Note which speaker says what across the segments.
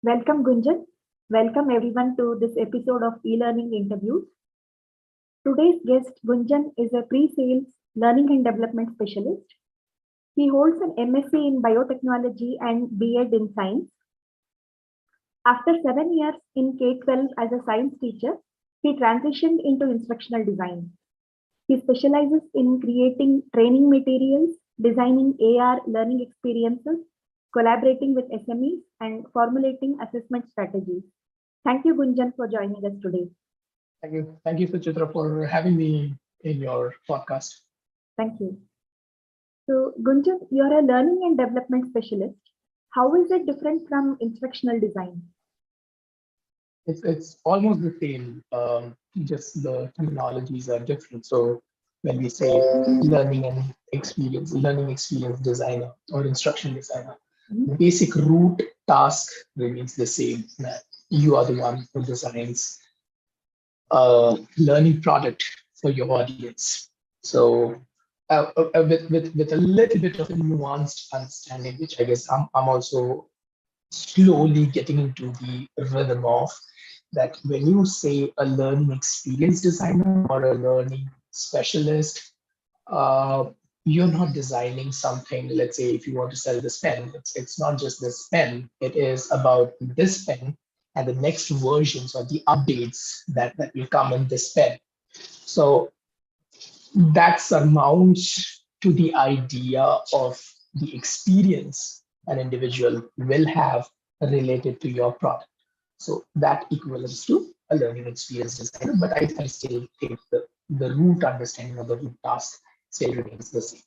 Speaker 1: Welcome, Gunjan. Welcome everyone to this episode of eLearning interviews. Today's guest, Gunjan, is a pre-sales learning and development specialist. He holds an MSc in Biotechnology and B.Ed in Science. After 7 years in K-12 as a science teacher, he transitioned into instructional design. He specializes in creating training materials, designing AR learning experiences, collaborating with SMEs, and formulating assessment strategies. Thank you, Gunjan, for joining us today.
Speaker 2: Thank you, Suchitra, for having me in your podcast.
Speaker 1: Thank you. So, Gunjan, you're a learning and development specialist. How is it different from instructional design?
Speaker 2: It's almost the same, just the terminologies are different. So when we say learning experience designer or instruction designer, the basic root task remains the same. That you are the one who designs a learning product for your audience. So with a little bit of a nuanced understanding, which I guess I'm also slowly getting into the rhythm of, that when you say a learning experience designer or a learning specialist, you're not designing something. Let's say if you want to sell this pen, it's not just this pen, it is about this pen and the next versions or the updates that will come in this pen. So that surmounts to the idea of the experience an individual will have related to your product. So that equivalents to a learning experience designer, but I still think the root understanding of the root task still remains the same.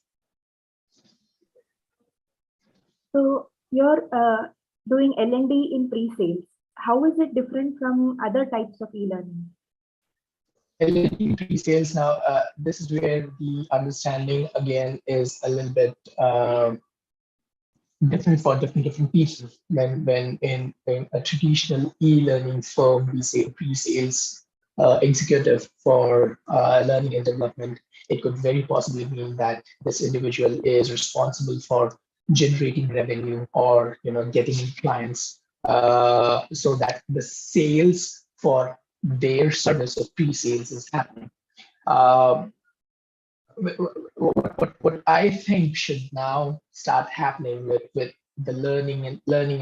Speaker 1: So you're doing L&D in pre-sales. How is it different from other types of e-learning?
Speaker 2: L&D pre-sales now, this is where the understanding again is a little bit different for different people. When in a traditional e-learning firm, we say pre-sales executive for learning and development, it could very possibly mean that this individual is responsible for generating revenue or getting in clients, so that the sales for their service of pre-sales is happening. What I think should now start happening with the learning and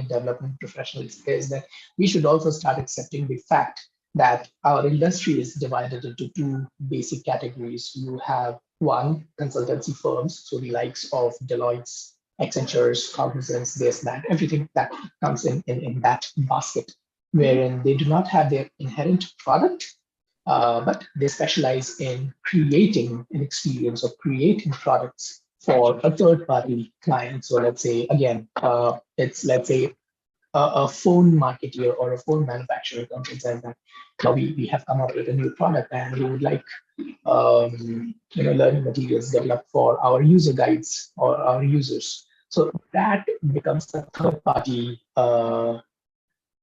Speaker 2: development professionals is that we should also start accepting the fact that our industry is divided into two basic categories. You have one, consultancy firms, so the likes of Deloitte's, Accenture's, Cognizant's, this, that, everything that comes in that basket, wherein they do not have their inherent product, but they specialize in creating an experience or creating products for a third-party client. So let's say, again, let's say a phone marketer or a phone manufacturer comes and says that we have come up with a new product and we would like learning materials developed for our user guides or our users. So that becomes a third-party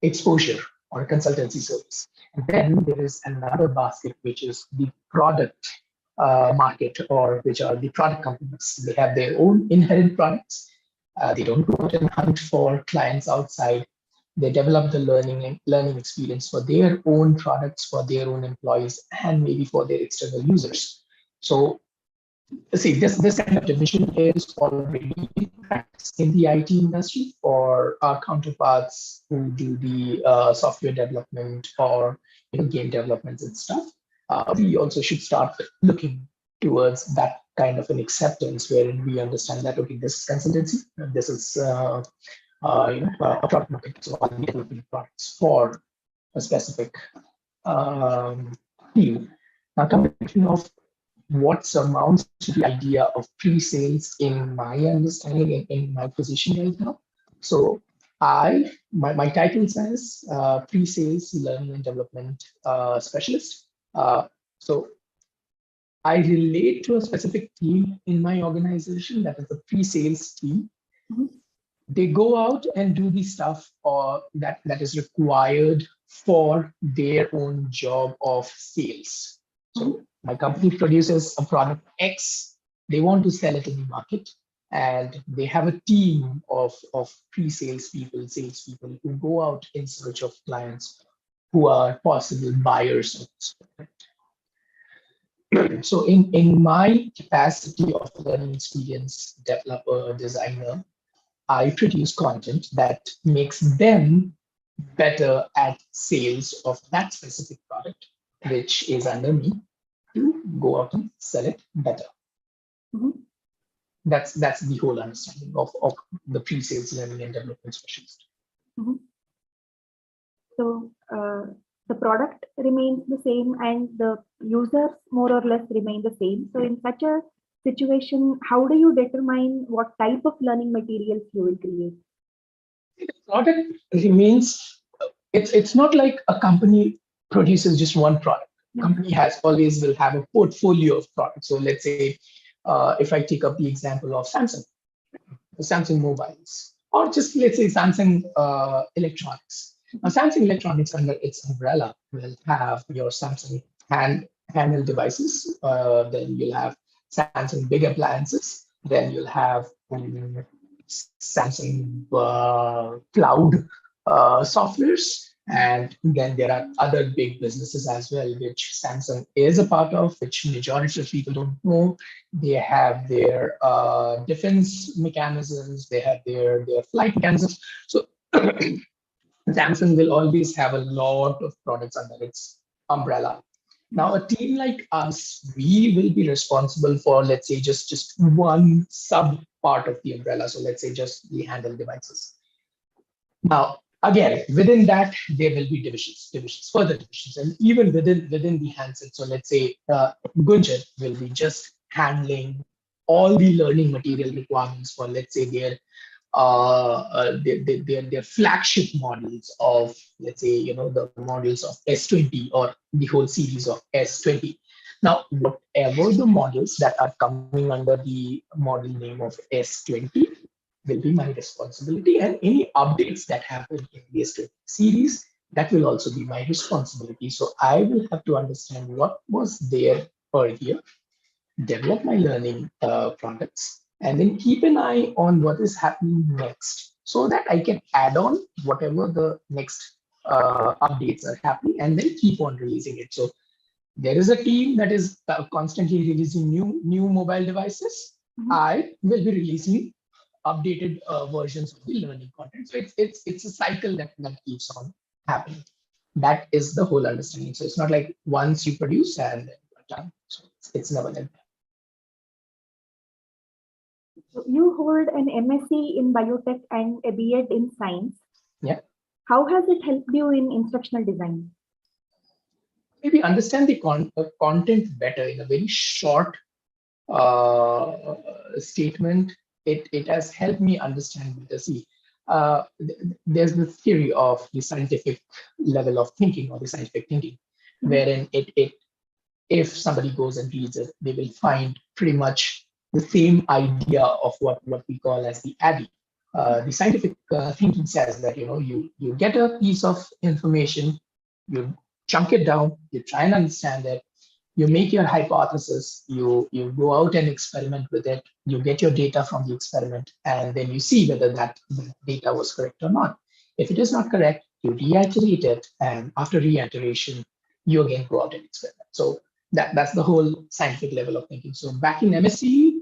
Speaker 2: exposure or a consultancy service. And then there is another basket, which is the product market, or which are the product companies. They have their own inherent products. They don't go out and hunt for clients outside. They develop the learning experience for their own products, for their own employees, and maybe for their external users. So see, this kind of division is already in practice in the IT industry for our counterparts who do the software development or game developments and stuff. We also should start looking towards that kind of an acceptance wherein we understand that, okay, this is consultancy, and this is a product market, so I'm developing products for a specific team. Now, coming of what surmounts the idea of pre-sales in my understanding, in my position right now. So my title says pre-sales learning and development specialist. So I relate to a specific team in my organization, that is the pre-sales team. Mm-hmm. They go out and do the stuff that is required for their own job of sales. So my company produces a product X, they want to sell it in the market. and they have a team of pre-sales people, salespeople who go out in search of clients who are possible buyers of this product. So in my capacity of learning experience developer, designer, I produce content that makes them better at sales of that specific product, which is under me, to go out and sell it better.
Speaker 1: Mhm.
Speaker 2: That's the whole understanding of the pre-sales learning and development specialist.
Speaker 1: Mhm. So the product remains the same and the users more or less remain the same. So in such a situation, how do you determine what type of learning materials you will create?
Speaker 2: The product remains, it's not like a company produces just one product. Company has always will have a portfolio of products. So let's say if I take up the example of Samsung mobiles, or just let's say Samsung electronics. Now, Samsung electronics under its umbrella will have your Samsung handheld devices. Then you'll have Samsung big appliances. Then you'll have Samsung cloud softwares. And then there are other big businesses as well, which Samsung is a part of, which majority of people don't know. They have their defense mechanisms, they have their flight mechanisms. So Samsung will always have a lot of products under its umbrella. Now, a team like us, we will be responsible for, let's say, just one sub part of the umbrella. So let's say just the handheld devices. Now, again, within that, there will be further divisions, and even within the handset. So let's say Gunjan will be just handling all the learning material requirements for, let's say, their flagship models of, let's say, the models of S20 or the whole series of S20. Now, whatever the models that are coming under the model name of S20 will be my responsibility, and any updates that happen in the S20 series, that will also be my responsibility. So I will have to understand what was there earlier, develop my learning products, and then keep an eye on what is happening next so that I can add on whatever the next updates are happening and then keep on releasing it. So there is a team that is constantly releasing new mobile devices. I will be releasing updated versions of the learning content. So it's a cycle that keeps on happening. That is the whole understanding. So it's not like once you produce and then you're done. So it's never like that.
Speaker 1: So you hold an MSc in Biotech and a B.Ed in Science.
Speaker 2: Yeah.
Speaker 1: How has it helped you in instructional design?
Speaker 2: Maybe understand the content better in a very short statement. It has helped me understand better. See, there's the theory of the scientific level of thinking or the scientific thinking, wherein if somebody goes and reads it, they will find pretty much the same idea of what we call as the ABI. The scientific thinking says that you get a piece of information, you chunk it down, you try and understand it, you make your hypothesis, you go out and experiment with it, you get your data from the experiment, and then you see whether that data was correct or not. If it is not correct, you reiterate it, and after reiteration, you again go out and experiment. So that's the whole scientific level of thinking. So back in MSc,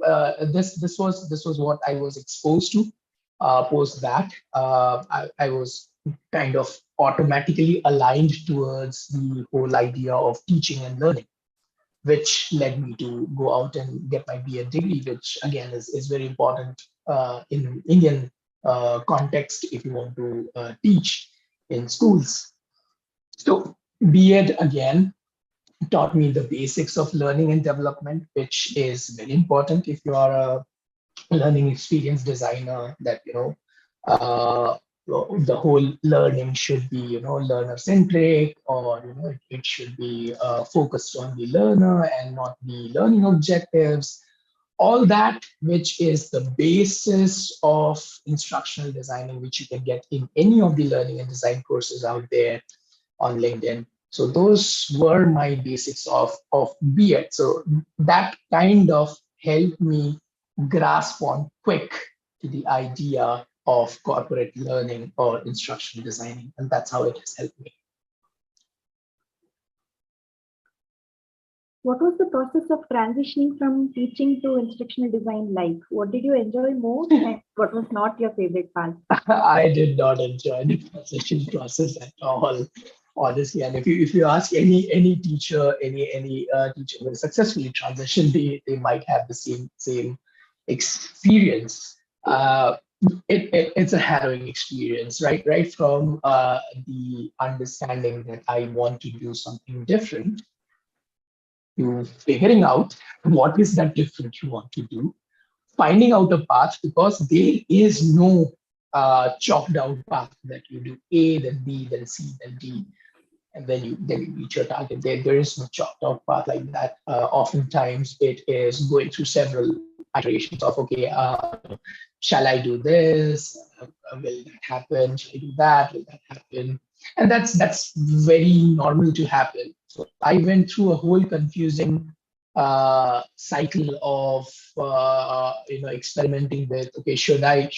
Speaker 2: this was what I was exposed to. Post that, I was kind of automatically aligned towards the whole idea of teaching and learning, which led me to go out and get my B.Ed degree, which again is very important in Indian context if you want to teach in schools. So B.Ed again taught me the basics of learning and development, which is very important if you are a learning experience designer, that uh, the whole learning should be learner centric, or it should be focused on the learner and not the learning objectives, all that, which is the basis of instructional designing, which you can get in any of the learning and design courses out there on LinkedIn. So those were my basics of B.Ed. So that kind of helped me grasp on quick to the idea of corporate learning or instructional designing, and that's how it has helped me.
Speaker 1: What was the process of transitioning from teaching to instructional design like? What did you enjoy most and what was not your favorite part?
Speaker 2: I did not enjoy the transition process at all, honestly. And if you ask any teacher, any teacher who successfully transitioned, they might have the same experience. It's a harrowing experience, right from the understanding that I want to do something different to figuring out what is that different you want to do, finding out a path, because there is no chalked out path that you do A, then B, then C, then D, and then you reach your target. There is no chalked out path like that. Oftentimes it is going through several iterations of, okay, shall I do this? Will that happen? Shall I do that? Will that happen? And that's very normal to happen. So I went through a whole confusing cycle of experimenting with, okay, should I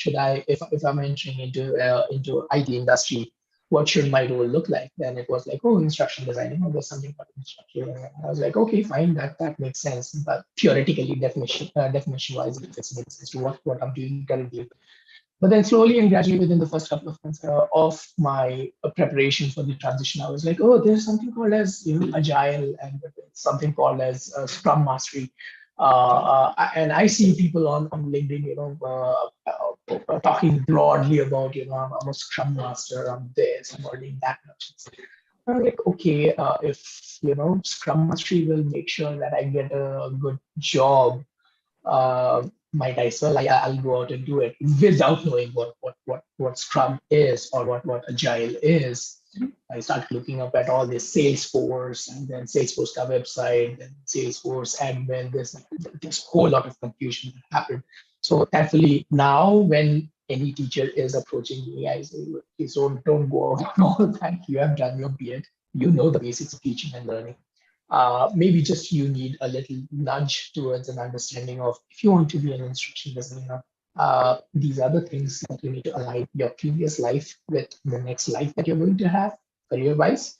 Speaker 2: if I'm entering into IT industry, what should my role look like? Then it was like, oh, instructional designing, or there's something about instructional design. I was like, okay, fine, that makes sense, but theoretically, definition wise, it makes sense to what I'm doing currently. But then slowly and gradually, within the first couple of months of my preparation for the transition, I was like, oh, there's something called as agile, and something called as Scrum Mastery. And I see people on LinkedIn, talking broadly about, I'm a Scrum Master, I'm this, I'm already that much. I'm like, okay, if Scrum Mastery will make sure that I get a good job, might as well I'll go out and do it without knowing what Scrum is or what Agile is. I started looking up at all this Salesforce, and then Salesforce ka website, and Salesforce admin. There's a whole lot of confusion that happened. So thankfully now, when any teacher is approaching me, I say, please don't go out on all that. You have done your B.Ed. You know the basics of teaching and learning. Maybe just you need a little nudge towards an understanding of, if you want to be an instruction designer, these are the things that you need to align your previous life with the next life that you're going to have career-wise.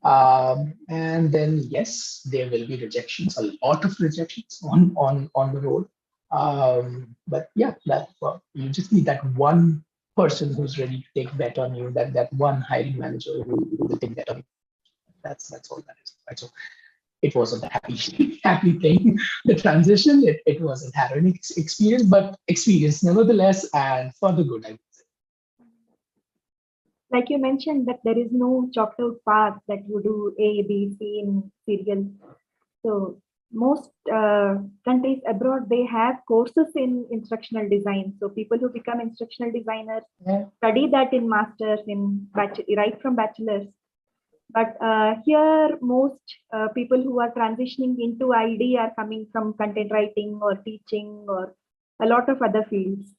Speaker 2: And then, yes, there will be rejections, a lot of rejections on the road. But yeah, you just need that one person who's ready to take bet on you, that one hiring manager who will take bet on you. That's all that is. Right? So it wasn't a happy thing. The transition, it was a harrowing experience, but experience nevertheless, and for the good, I would say.
Speaker 1: Like you mentioned that there is no chalked out path that you do A, B, C in serial. So most countries abroad, they have courses in instructional design. So people who become instructional designers study that in masters, right from bachelor's. But here, most people who are transitioning into ID are coming from content writing or teaching or a lot of other fields.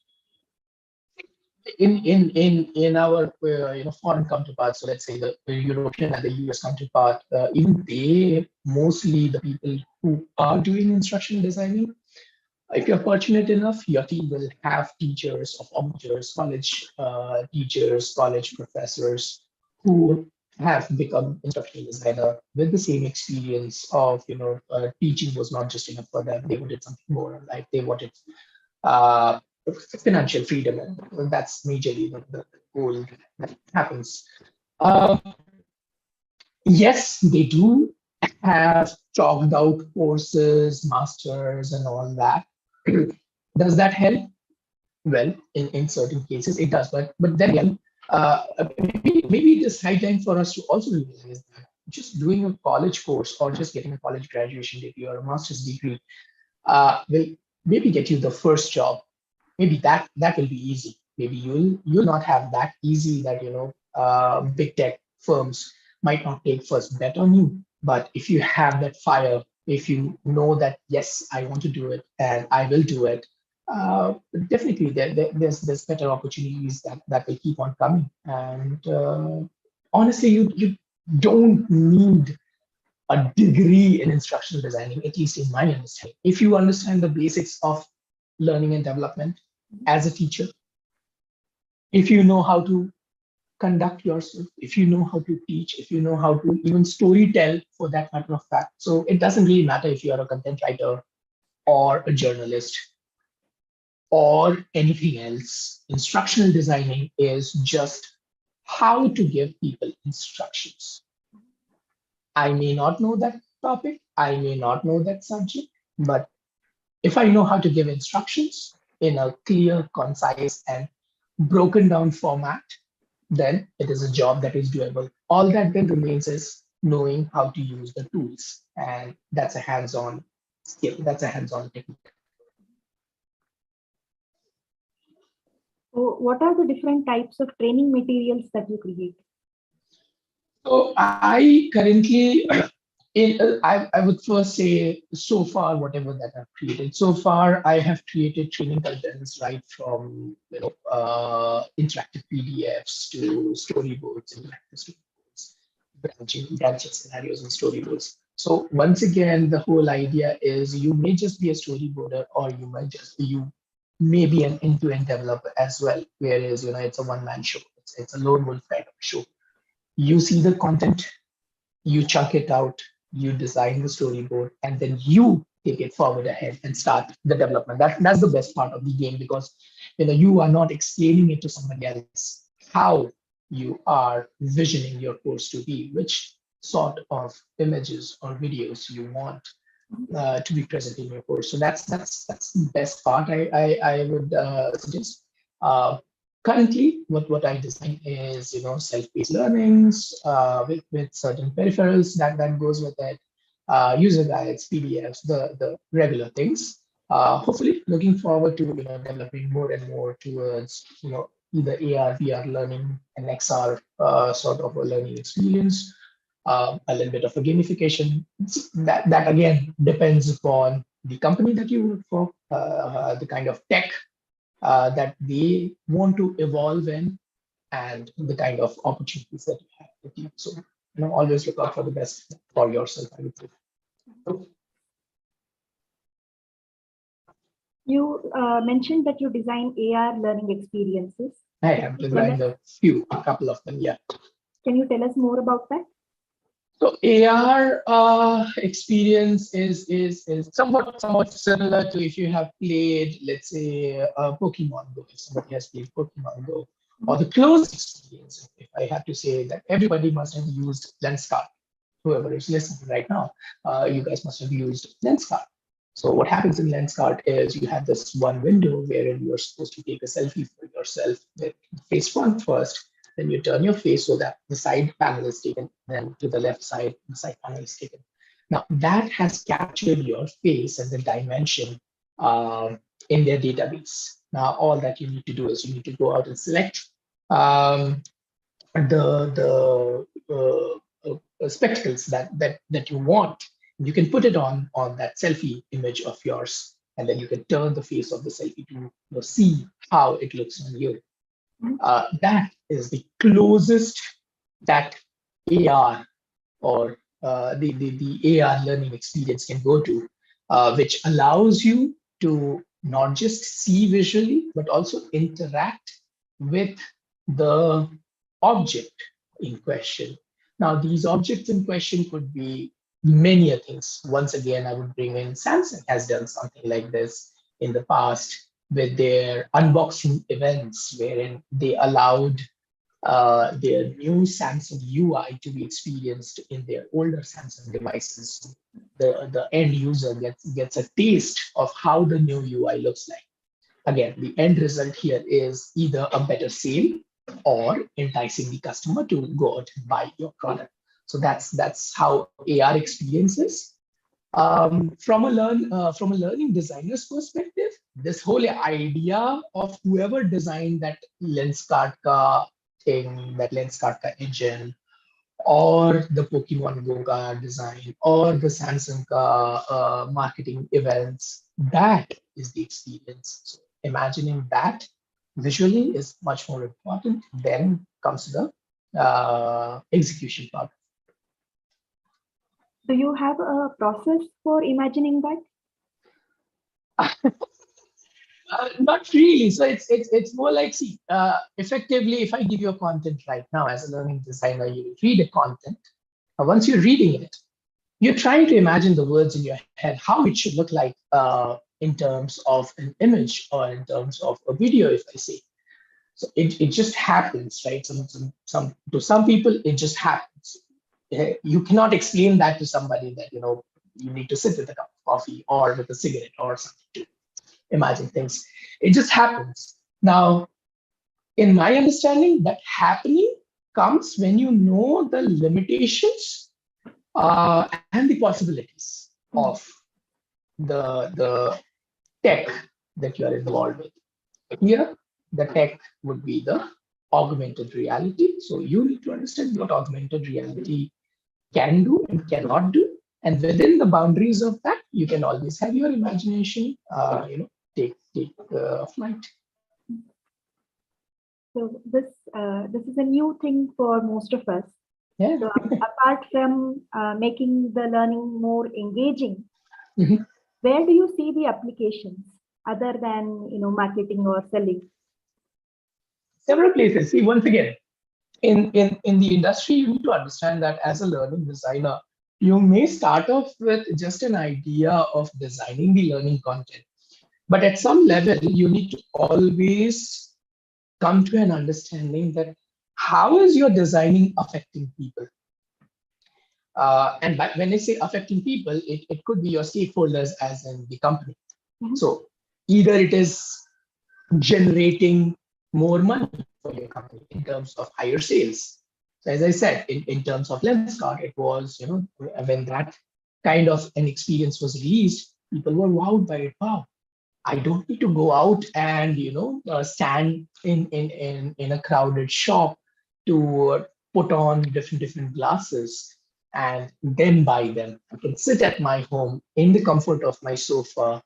Speaker 2: In our foreign counterparts, so let's say the European and the US counterpart, even they, mostly the people who are doing instructional designing, if you're fortunate enough, your team will have teachers of teachers, college teachers, college professors who have become instructional designer with the same experience of, teaching was not just enough for them. They wanted something more in life. They wanted uh, financial freedom, and that's majorly the goal that happens. Yes, they do have chalked out courses, masters, and all that. Does that help? Well, in certain cases it does, but then again, maybe it is high time for us to also realize that just doing a college course or just getting a college graduation degree or a master's degree will maybe get you the first job. Maybe that will be easy. Maybe you'll not have that easy, that big tech firms might not take first bet on you. But if you have that fire, if you know that, yes, I want to do it and I will do it, definitely there's better opportunities that will keep on coming. And honestly, you don't need a degree in instructional designing, at least in my understanding. If you understand the basics of learning and development as a teacher, if you know how to conduct yourself, if you know how to teach, if you know how to even story tell for that matter of fact. So it doesn't really matter if you are a content writer or a journalist or anything else. Instructional designing is just how to give people instructions. I may not know that topic, I may not know that subject, but if I know how to give instructions in a clear, concise, and broken down format, then it is a job that is doable. All that then remains is knowing how to use the tools. And that's a hands-on skill, that's a hands-on technique.
Speaker 1: So what are the different types of training materials that you create?
Speaker 2: So I currently, I would first say so far, whatever that I've created, so far I have created training contents right from interactive PDFs to storyboards, interactive storyboards, branching scenarios and storyboards. So once again, the whole idea is you may just be a storyboarder, or you may be an end-to-end developer as well. Whereas it's a one-man show, it's a lone wolf kind of show. You see the content, you chunk it out, you design the storyboard, and then you take it forward ahead and start the development. That's the best part of the game, because you are not explaining it to somebody else how you are visioning your course to be, which sort of images or videos you want to be present in your course. So that's the best part I would suggest. Uh, Currently, what I design is self-paced learnings with certain peripherals that goes with it, user guides, PDFs, the regular things. Hopefully, looking forward to developing more and more towards either AR, VR learning, and XR sort of a learning experience, a little bit of a gamification. That again depends upon the company that you work for, the kind of tech that they want to evolve in, and the kind of opportunities that you have with you. So always look out for the best for yourself, I would say.
Speaker 1: You mentioned that you design AR learning experiences.
Speaker 2: I have designed a couple of them, yeah.
Speaker 1: Can you tell us more about that?
Speaker 2: So AR experience is somewhat similar to if you have played, let's say, Pokemon Go. If somebody has played Pokemon Go, or the close experience, if I have to say that everybody must have used Lenskart. Whoever is listening right now, you guys must have used Lenskart. So what happens in Lenskart is you have this one window wherein you're supposed to take a selfie for yourself with face front first. Then you turn your face so that the side panel is taken. Then to the left side, the side panel is taken. Now that has captured your face and the dimension in their database. Now all that you need to do is you need to go out and select the spectacles that you want. You can put it on that selfie image of yours, and then you can turn the face of the selfie to see how it looks on you. That is the closest that AR or the AR learning experience can go to, which allows you to not just see visually, but also interact with the object in question. Now, these objects in question could be many things. Once again, I would bring in Samsung has done something like this in the past with their unboxing events, wherein they allowed their new Samsung UI to be experienced in their older Samsung devices. The end user gets a taste of how the new UI looks like. Again, the end result here is either a better sale or enticing the customer to go out and buy your product. So that's how AR experiences. From a learning designer's perspective, this whole idea of whoever designed that Lenskart ka thing, that Lenskart ka engine, or the Pokemon Go ka design, or the Samsung ka marketing events, that is the experience. So imagining that visually is much more important. Then comes the execution part.
Speaker 1: Do you have a process for imagining that?
Speaker 2: Not really. So it's more like, see, effectively, if I give you a content right now as a learning designer, you read a content. Once you're reading it, you're trying to imagine the words in your head, how it should look like in terms of an image or in terms of a video, if I say. So it just happens, right? To some people, it just happens. You cannot explain that to somebody that, you need to sit with a cup of coffee or with a cigarette or something to imagine things. It just happens. Now, in my understanding, that happening comes when you know the limitations and the possibilities of the tech that you are involved with. Here, the tech would be the augmented reality. So you need to understand what augmented reality can do and cannot do. And within the boundaries of that, you can always have your imagination, take flight.
Speaker 1: So this is a new thing for most of us.
Speaker 2: Yeah.
Speaker 1: So apart from making the learning more engaging,
Speaker 2: Mhm.
Speaker 1: where do you see the applications other than marketing or selling?
Speaker 2: Several places. See, once again, in the industry, you need to understand that as a learning designer, you may start off with just an idea of designing the learning content. But at some level, you need to always come to an understanding that how is your designing affecting people? When I say affecting people, it could be your stakeholders as in the company.
Speaker 1: Mhm.
Speaker 2: So either it is generating more money for your company in terms of higher sales. So as I said, in terms of Lenskart, it was, when that kind of an experience was released, people were wowed by it. Wow, I don't need to go out and stand in a crowded shop to put on different glasses and then buy them. I can sit at my home in the comfort of my sofa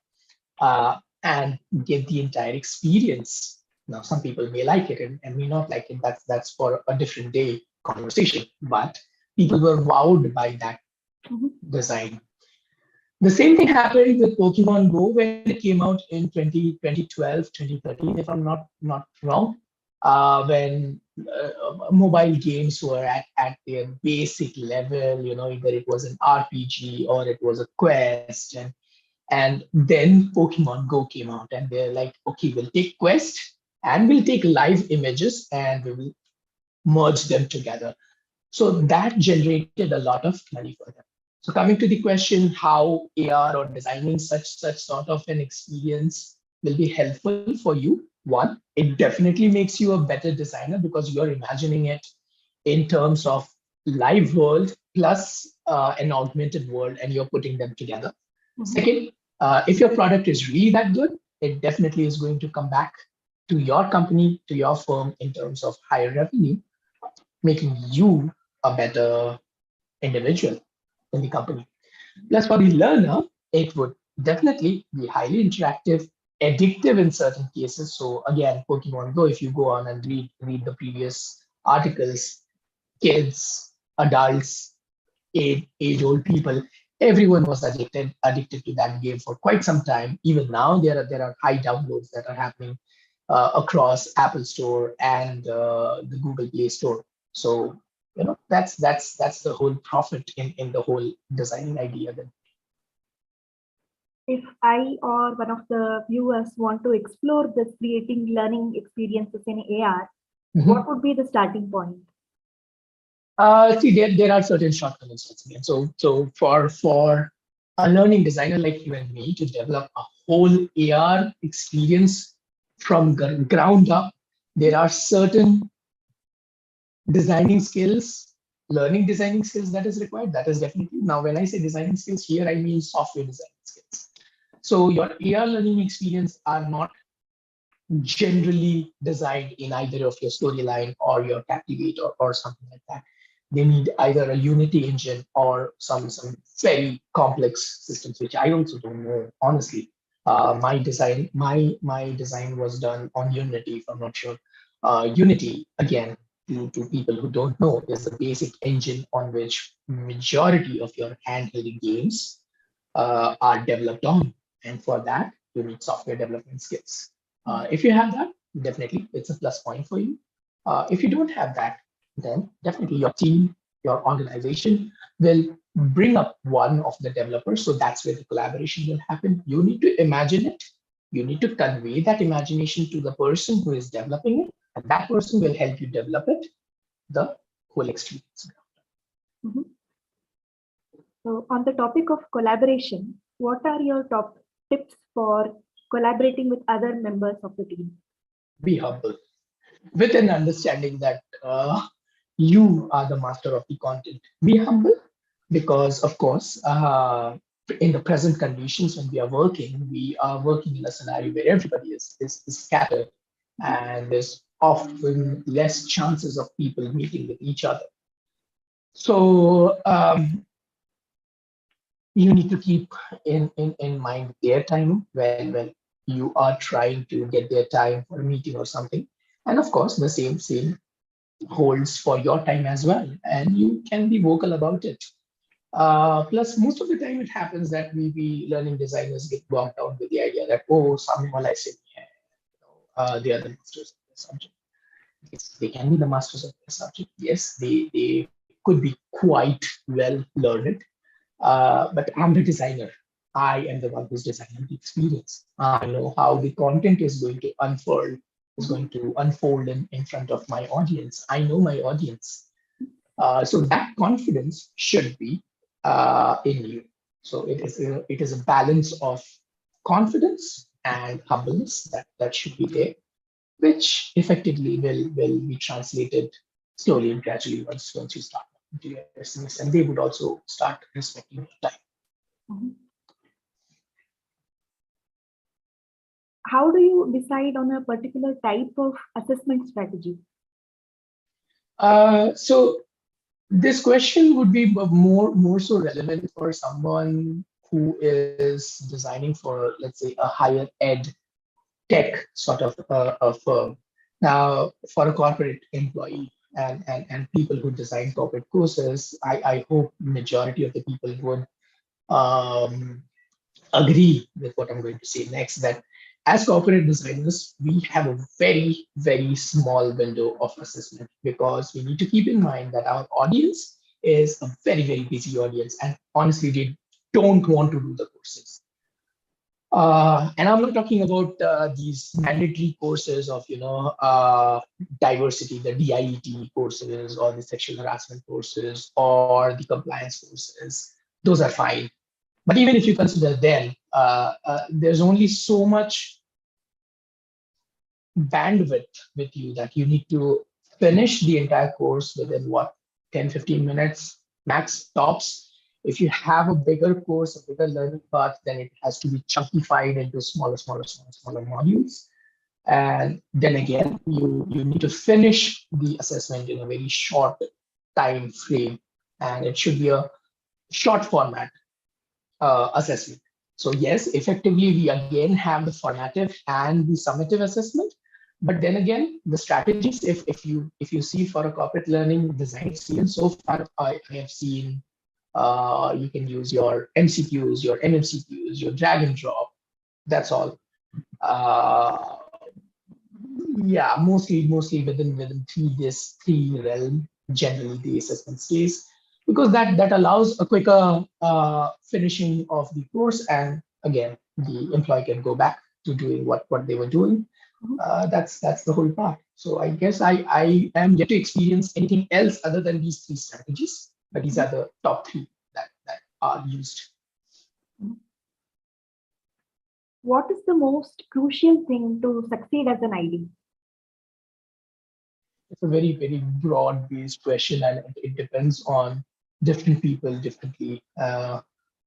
Speaker 2: and get the entire experience. Now, some people may like it and may not like it. That's for a different day conversation. But people were wowed by that
Speaker 1: Mhm.
Speaker 2: design. The same thing happened with Pokemon Go when it came out in 2012, 2013, if I'm not wrong, when mobile games were at their basic level, either it was an RPG or it was a quest. And then Pokemon Go came out and they're like, okay, we'll take quest and we'll take live images and we will merge them together. So that generated a lot of money for them. So coming to the question, how AR or designing such sort of an experience will be helpful for you. One, it definitely makes you a better designer because you're imagining it in terms of live world plus an augmented world, and you're putting them together.
Speaker 1: Mhm.
Speaker 2: Second, if your product is really that good, it definitely is going to come back to your company, to your firm in terms of higher revenue, making you a better individual in the company. Plus, for the learner, it would definitely be highly interactive, addictive in certain cases. So again, Pokemon Go, if you go on and read the previous articles, kids, adults, age-old people, everyone was addicted to that game for quite some time. Even now, there are high downloads that are happening across Apple Store and the Google Play Store. So that's the whole profit in the whole designing idea. Then
Speaker 1: If I or one of the viewers want to explore this creating learning experiences in AR, what would be the starting point?
Speaker 2: see, there are certain shortcomings once again. So for a learning designer like you and me to develop a whole AR experience from ground up, there are certain designing skills, learning designing skills that is required. That is definitely, now when I say designing skills here, I mean software design skills. So your AR learning experience are not generally designed in either of your storyline or your Captivate or something like that. They need either a Unity engine or some very complex systems, which I also don't know honestly. My design was done on Unity, if I'm not sure. Unity, again, to people who don't know, is the basic engine on which majority of your handheld games are developed on. And for that, you need software development skills. If you have that, definitely it's a plus point for you. If you don't have that, then definitely your team, your organization will bring up one of the developers. So that's where the collaboration will happen. You need to imagine it. You need to convey that imagination to the person who is developing it, and that person will help you develop it, the whole experience.
Speaker 1: Mhm. So, on the topic of collaboration, what are your top tips for collaborating with other members of the team?
Speaker 2: Be humble with an understanding that you are the master of the content. Be humble because, of course, in the present conditions when we are working in a scenario where everybody is scattered and there's often less chances of people meeting with each other. So you need to keep in mind their time when you are trying to get their time for a meeting or something. And of course, the same holds for your time as well, and you can be vocal about it. Plus, most of the time it happens that we learning designers get bogged down with the idea that, oh, some I say, they are the masters of the subject. Yes, they can be the masters of the subject. Yes, they could be quite well learned. But I'm the designer. I am the one who's designing the experience. I know how the content is going to unfold, is going to unfold in front of my audience. I know my audience. So that confidence should be in you. So it is a balance of confidence and humbleness that should be there, which effectively will be translated slowly and gradually once you start into your SMEs, and they would also start respecting your time.
Speaker 1: Mhm. How do you decide on a particular type of assessment strategy?
Speaker 2: So this question would be more so relevant for someone who is designing for, let's say, a higher ed tech sort of a firm. Now, for a corporate employee and people who design corporate courses, I hope majority of the people would um, agree with what I'm going to say next, that as corporate designers, we have a very small window of assessment because we need to keep in mind that our audience is a very busy audience, and honestly, they don't want to do the courses. And I'm not talking about these mandatory courses of, diversity, the DIET courses or the sexual harassment courses or the compliance courses. Those are fine. But even if you consider them, there's only so much bandwidth with you that you need to finish the entire course within what, 10, 15 minutes max tops. If you have a bigger course, a bigger learning path, then it has to be chunkified into smaller modules. And then again, you need to finish the assessment in a very short time frame. And it should be a short format assessment. So yes, effectively, we again have the formative and the summative assessment. But then again, the strategies, if you see for a corporate learning design experience so far, I have seen you can use your MCQs, your NMCQs, your drag and drop. That's all. Uh, yeah, mostly within three realm. Generally, the assessment stays because that allows a quicker finishing of the course, and again, the employee can go back to doing what they were doing. That's the whole part. So I guess I am yet to experience anything else other than these three strategies, but these are the top three that are used.
Speaker 1: What is the most crucial thing to succeed as an ID?
Speaker 2: It's a very broad based question, and it depends on different people differently.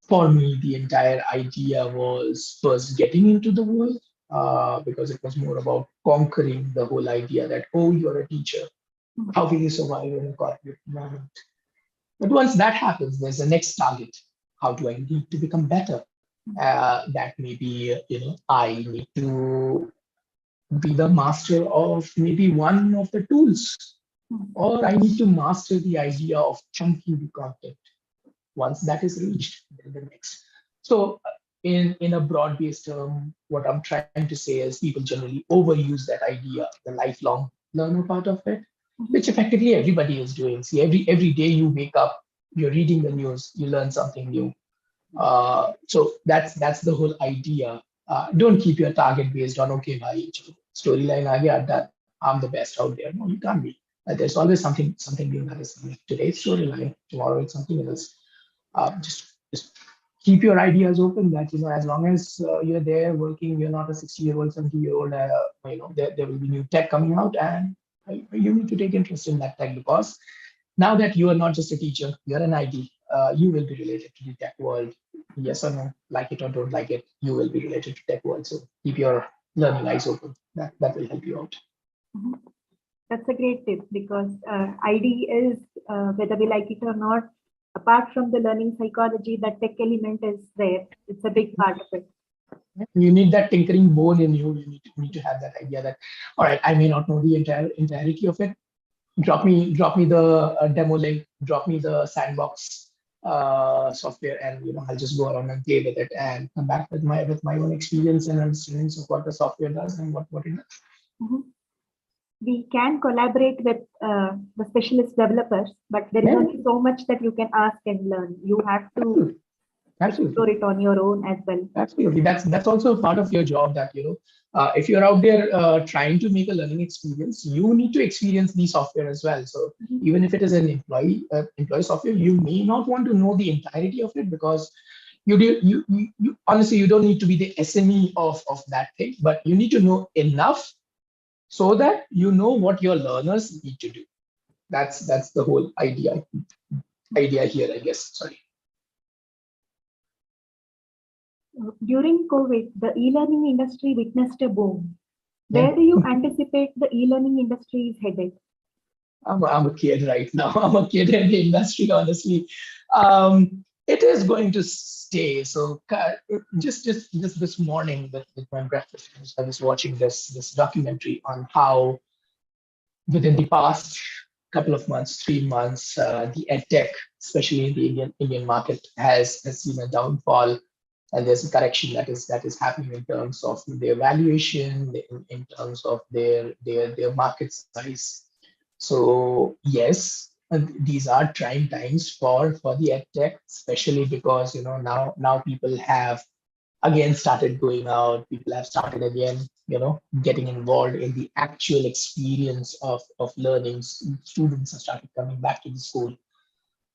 Speaker 2: For me, the entire idea was first getting into the world because it was more about conquering the whole idea that, oh, you're a teacher, how will you survive in a corporate environment? But once that happens, there's a next target. How do I need to become better? That maybe, I need to be the master of maybe one of the tools, or I need to master the idea of chunking the content. Once that is reached, then the next. So in a broad-based term, what I'm trying to say is people generally overuse that idea, the lifelong learner part of it, which effectively everybody is doing. See, every day you wake up, you're reading the news, you learn something new. So that's the whole idea. Don't keep your target based on okay, bhai, storyline aa gaya, that I'm the best out there. No, you can't be. There's always something new that is coming. Today's storyline, tomorrow it's something else. Just keep your ideas open. That as long as you're there working, you're not a 60-year-old, 70-year-old. There will be new tech coming out, and you need to take interest in that tech because now that you are not just a teacher, you're an ID. You will be related to the tech world. Yes or no, like it or don't like it, you will be related to tech world. So keep your learning eyes open. That will help you out.
Speaker 1: That's a great tip because ID is, whether we like it or not, apart from the learning psychology, that tech element is there. It's a big part of it.
Speaker 2: You need that tinkering bone in you. You need to have that idea that, all right, I may not know the entirety of it. Drop me the demo link, drop me the sandbox software, and I'll just go around and play with it and come back with my own experience and understandings of what the software does and what it does.
Speaker 1: We can collaborate with the specialist developers, but there is only so much that you can ask and learn. You have to explore it on your own as well.
Speaker 2: Absolutely. That's also a part of your job that, if you're out there trying to make a learning experience, you need to experience the software as well. So even if it is an employee software, you may not want to know the entirety of it because you honestly, you don't need to be the SME of that thing, but you need to know enough so that you know what your learners need to do. That's the whole idea here, I guess. Sorry.
Speaker 1: During COVID, the e-learning industry witnessed a boom. Where do you anticipate the e-learning industry is headed?
Speaker 2: I'm a kid right now. I'm a kid in the industry, honestly. It is going to stay. So just this morning with my breakfast, I was watching this documentary on how within the past couple of months, 3 months, the edtech, especially in the Indian market, has seen a downfall. And there's a correction that is happening in terms of their valuation, in terms of their market size. So yes, these are trying times for the edtech, especially because now people have again started going out. People have started again, getting involved in the actual experience of learning. Students have started coming back to the school.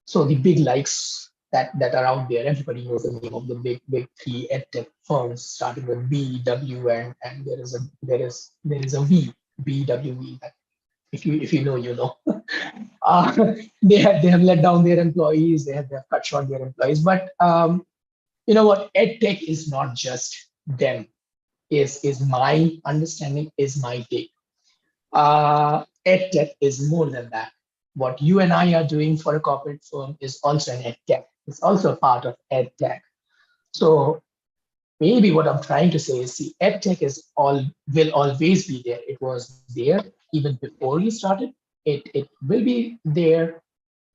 Speaker 2: So the big likes that are out there, everybody knows the name of the big three edtech firms, starting with B, W, and there is a V, BWE. If you know, you know. They have let down their employees. They have cut short their employees. But you know what? EdTech is not just them. Is my understanding, is my take. EdTech is more than that. What you and I are doing for a corporate firm is also an EdTech. It's also a part of EdTech. So maybe what I'm trying to say is, see, EdTech will always be there. It was there even before we started. It will be there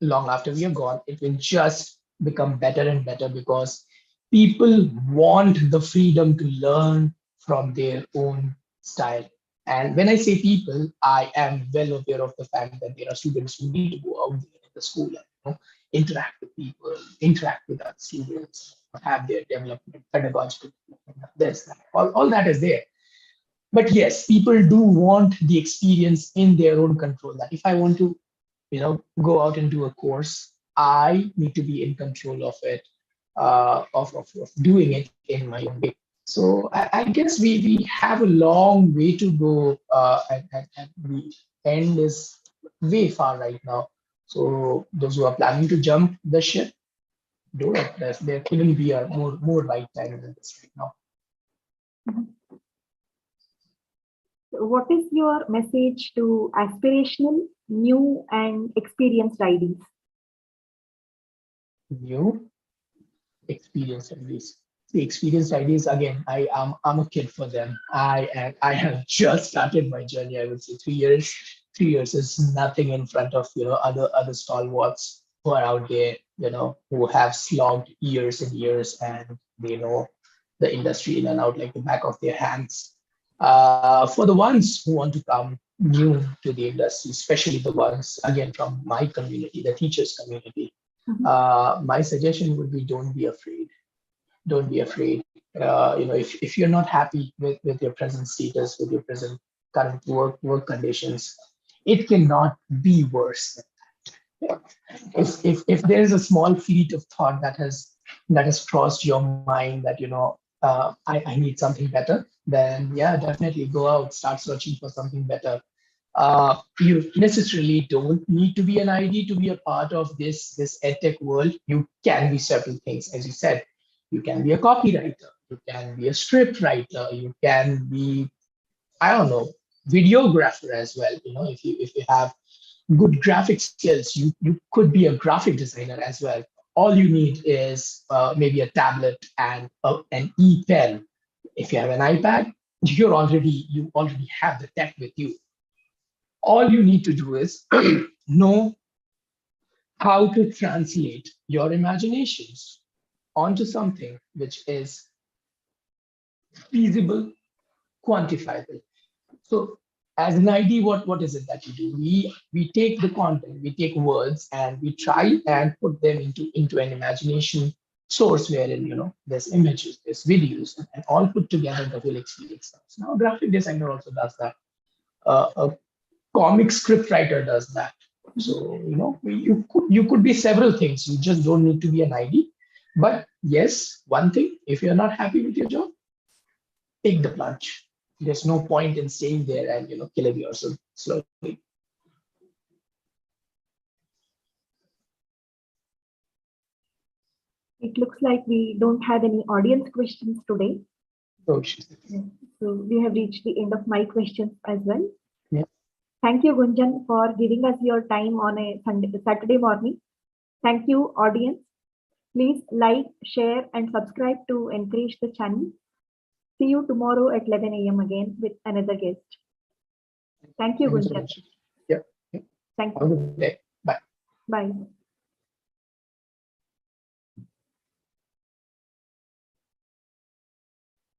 Speaker 2: long after we are gone. It will just become better and better because people want the freedom to learn from their own style. And when I say people, I am well aware of the fact that there are students who need to go out there in the school and interact with people, interact with other students, have their development, pedagogical development, this, that, all that is there. But yes, people do want the experience in their own control. That if I want to go out and do a course, I need to be in control of it, of doing it in my own way. So I guess we have a long way to go, and the end is way far right now. So those who are planning to jump the ship, do it. There couldn't be a more right time than this right now.
Speaker 1: What is your message to aspirational, new, and experienced IDs?
Speaker 2: New, experienced IDs. The experienced IDs, again, I'm a kid for them. I have just started my journey. I would say 3 years. 3 years is nothing in front of other stalwarts who are out there, who have slogged years and years, and they know the industry in and out like the back of their hands. For the ones who want to come new to the industry, especially the ones, again, from my community, the teachers community, my suggestion would be don't be afraid. Don't be afraid. If you're not happy with your present status, with your present current work conditions, it cannot be worse. If there is a small fleet of thought that has crossed your mind that I need something better, then yeah, definitely go out, start searching for something better. You necessarily don't need to be an ID to be a part of this edtech world. You can be several things, as you said. You can be a copywriter, you can be a script writer, you can be, I don't know, videographer as well. If you have good graphic skills, you could be a graphic designer as well. All you need is maybe a tablet and an e-pen. If you have an iPad, you already have the tech with you. All you need to do is know how to translate your imaginations onto something which is feasible, quantifiable. So as an ID, what is it that you do? We take the content, we take words, and we try and put them into an imagination source wherein there's images, there's videos, and all put together the whole experience. Now, a graphic designer also does that. A comic script writer does that. So you could be several things. You just don't need to be an ID. But yes, one thing: if you're not happy with your job, take the plunge. There's no point in staying there and killing yourself slowly.
Speaker 1: It looks like we don't have any audience questions today.
Speaker 2: So
Speaker 1: we have reached the end of my questions as well.
Speaker 2: Yeah.
Speaker 1: Thank you, Gunjan, for giving us your time on a Saturday morning. Thank you, audience. Please like, share, and subscribe to encourage the channel. See you tomorrow at 11 a.m. again with another guest. Thank you, Gunjan.
Speaker 2: Yeah.
Speaker 1: Thank you.
Speaker 2: Have a good day. Bye.
Speaker 1: Bye.